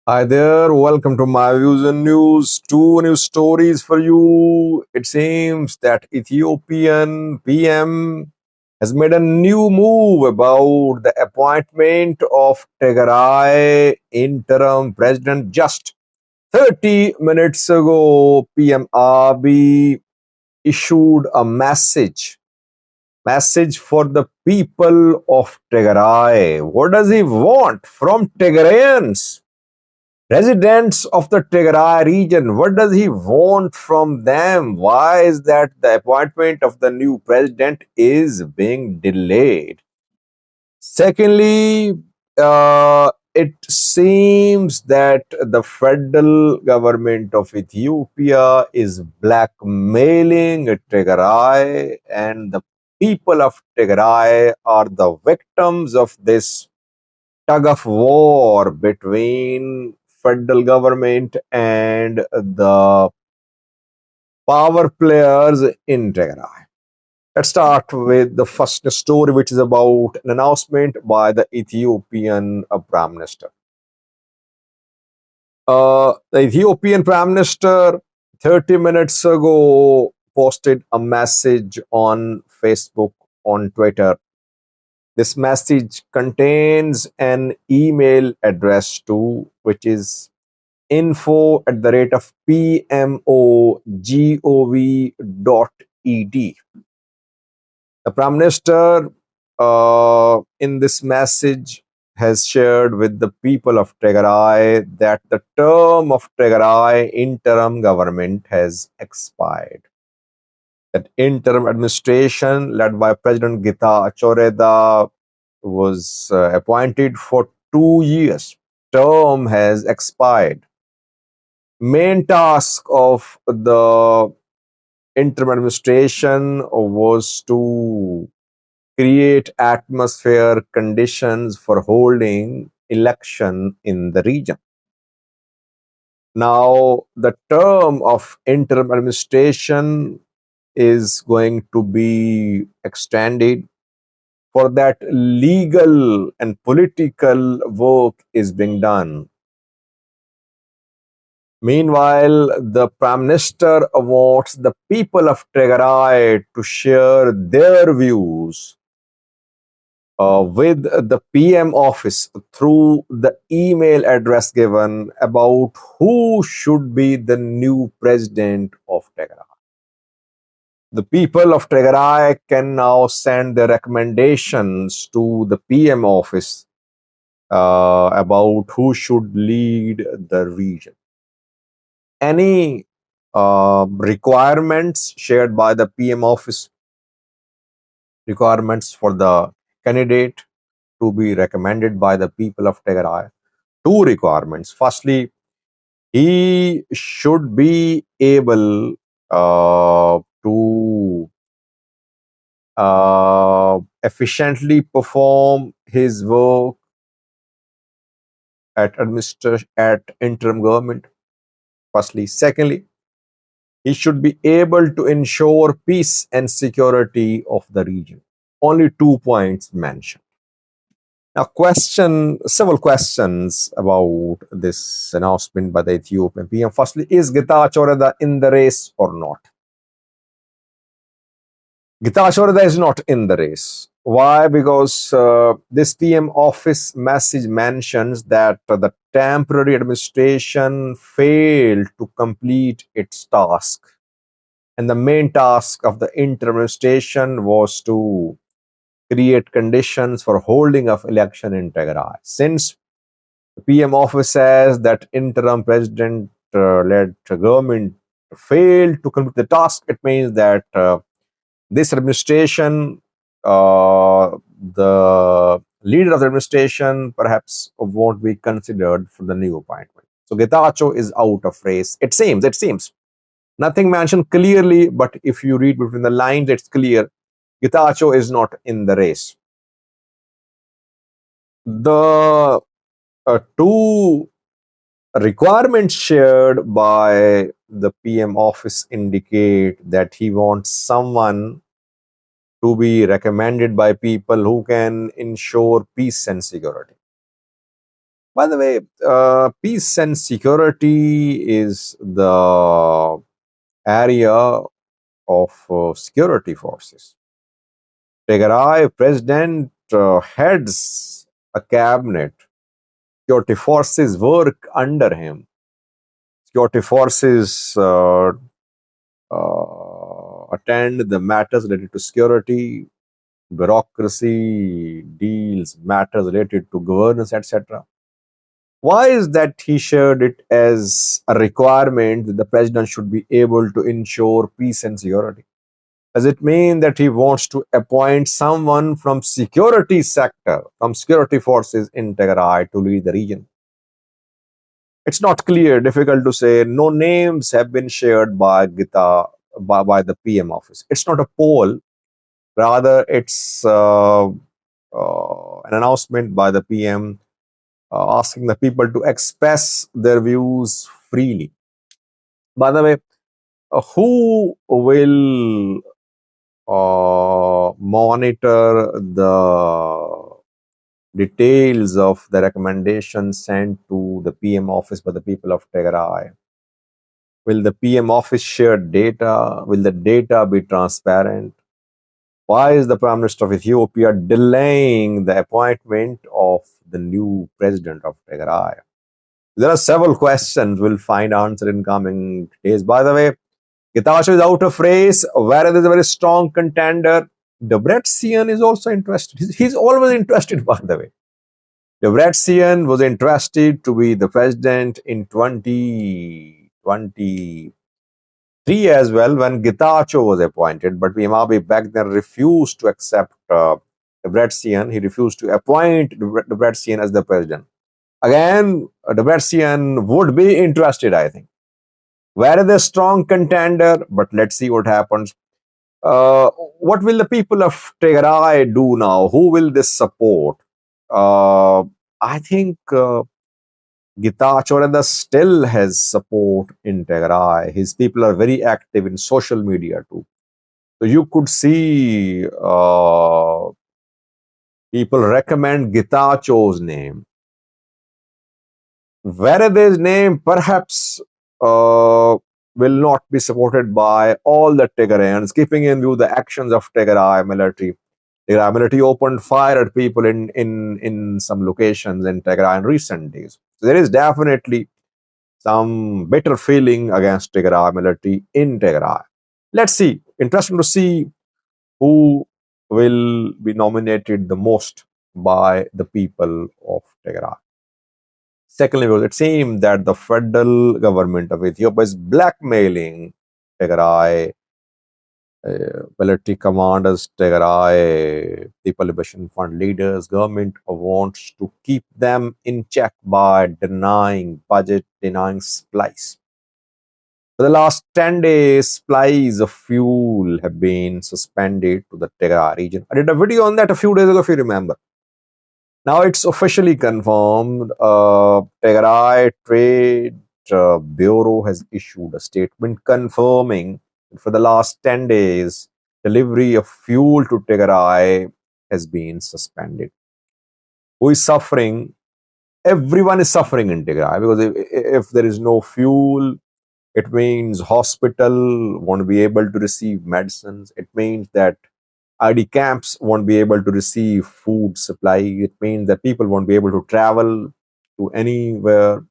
Hi there, welcome to my views and news. Two new stories for you. It seems that Ethiopian PM has made a new move about the appointment of Tigray interim president. Just 30 minutes ago, PM Abiy issued a message for the people of Tigray. What does he want from Tigrayans? Residents of the Tigray region, what does he want from them? Why is that the appointment of the new president is being delayed? Secondly, it seems that the federal government of Ethiopia is blackmailing Tigray, and the people of Tigray are the victims of this tug of war between federal government and the power players in Tigray. Let's start with the first story, which is about an announcement by the Ethiopian Prime Minister. The Ethiopian Prime Minister 30 minutes ago posted a message on Facebook, on Twitter. This message contains an email address to which is info@the rate of pmogov.ed. The Prime Minister, in this message, has shared with the people of Tigray that the term of Tigray interim government has expired. That interim administration led by President Gita Achoreda was appointed for 2 years. Term has expired. Main task of the interim administration was to create atmosphere conditions for holding election in the region. Now, the term of interim administration is going to be extended. For that, legal and political work is being done. Meanwhile, the Prime Minister wants the people of Tigray to share their views with the PM office through the email address given about who should be the new president of Tigray. The people of Tigray can now send their recommendations to the PM office about who should lead the region. Any requirements shared by the PM office, requirements for the candidate to be recommended by the people of Tigray. Two requirements. Firstly, he should be able to efficiently perform his work at interim government. Firstly, secondly, he should be able to ensure peace and security of the region. Only 2 points mentioned. Now, several questions about this announcement by the Ethiopian PM. Firstly, is Getachew Reda in the race or not? Getachew Reda is not in the race. Why? Because this PM office message mentions that the temporary administration failed to complete its task. And the main task of the interim administration was to create conditions for holding of election in Tigray. Since the PM office says that interim president-led government failed to complete the task, it means that this administration, the leader of the administration, perhaps won't be considered for the new appointment. So Getachew is out of race. It seems. Nothing mentioned clearly, but if you read between the lines, it's clear. Getachew is not in the race. The two requirements shared by the PM office indicate that he wants someone to be recommended by people who can ensure peace and security. By the way, peace and security is the area of security forces. Tigray president heads a cabinet. Security forces work under him. Security forces attend the matters related to security, bureaucracy, deals, matters related to governance, etc. Why is that he shared it as a requirement that the president should be able to ensure peace and security? Does it mean that he wants to appoint someone from security sector, from security forces in Tigray to lead the region? It's not clear, difficult to say. No names have been shared by by the PM office. It's not a poll, rather it's an announcement by the PM asking the people to express their views freely. By the way, who will monitor the details of the recommendations sent to the PM office by the people of Tigray? Will the PM office share data? Will the data be transparent? Why is the Prime Minister of Ethiopia delaying the appointment of the new president of Tigray? There are several questions we'll find answered in coming days. By the way, Getachew is out of race, whereas there's a very strong contender. Debretsion is also interested. He's always interested, by the way. Debretsion was interested to be the president in 2023 as well when Getachew was appointed, but Abiy back then refused to accept Debretsion. He refused to appoint Debretsion as the president. Again, Debretsion would be interested, I think. Where is a strong contender? But let's see what happens. What will the people of Tigray do now? Who will this support? I think Getachew still has support in Tigray. His people are very active in social media too. So you could see people recommend Getachew's name. Verede's name perhaps will not be supported by all the Tigrayans, keeping in view the actions of Tigray military. Tigray military opened fire at people in some locations in Tigray in recent days. So there is definitely some bitter feeling against Tigray military in Tigray. Let's see. Interesting to see who will be nominated the most by the people of Tigray. Secondly, it seems that the federal government of Ethiopia is blackmailing Tigray military commanders, Tigray People Liberation Fund leaders. Government wants to keep them in check by denying budget, denying supplies. For the last 10 days, supplies of fuel have been suspended to the Tigray region. I did a video on that a few days ago, if you remember. Now it's officially confirmed. Tigray Trade Bureau has issued a statement confirming that for the last 10 days, delivery of fuel to Tigray has been suspended. Who is suffering? Everyone is suffering in Tigray because if there is no fuel, it means hospital won't be able to receive medicines. It means that ID camps won't be able to receive food supply. It means that people won't be able to travel to anywhere.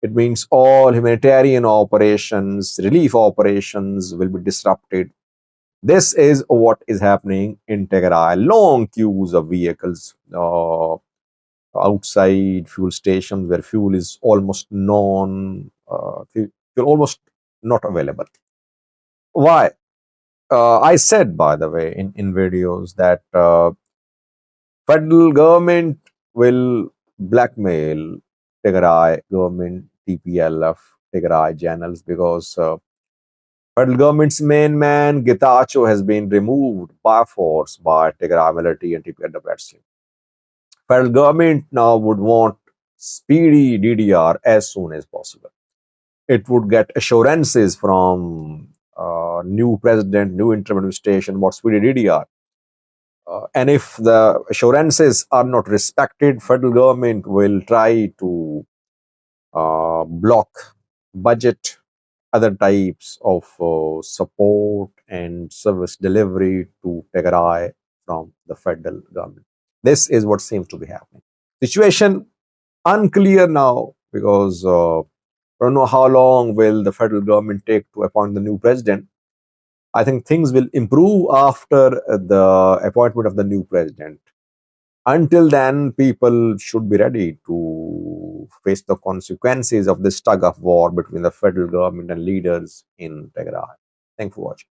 It means all humanitarian operations, relief operations will be disrupted. This is what is happening in Tigray. Long queues of vehicles outside fuel stations where fuel is almost fuel almost not available. Why? I said, by the way, in videos that federal government will blackmail Tigray government, TPLF, Tigray channels because federal government's main man, Getachew, has been removed by force by Tigray military and TPLF. Federal government now would want speedy DDR as soon as possible. It would get assurances from new president, new interim administration about speedy DDR. And if the assurances are not respected, federal government will try to block budget, other types of support and service delivery to Tigray from the federal government. This is what seems to be happening. Situation unclear now because I don't know how long will the federal government take to appoint the new president. I think things will improve after the appointment of the new president. Until then, people should be ready to face the consequences of this tug of war between the federal government and leaders in Tigray. Thanks for watching.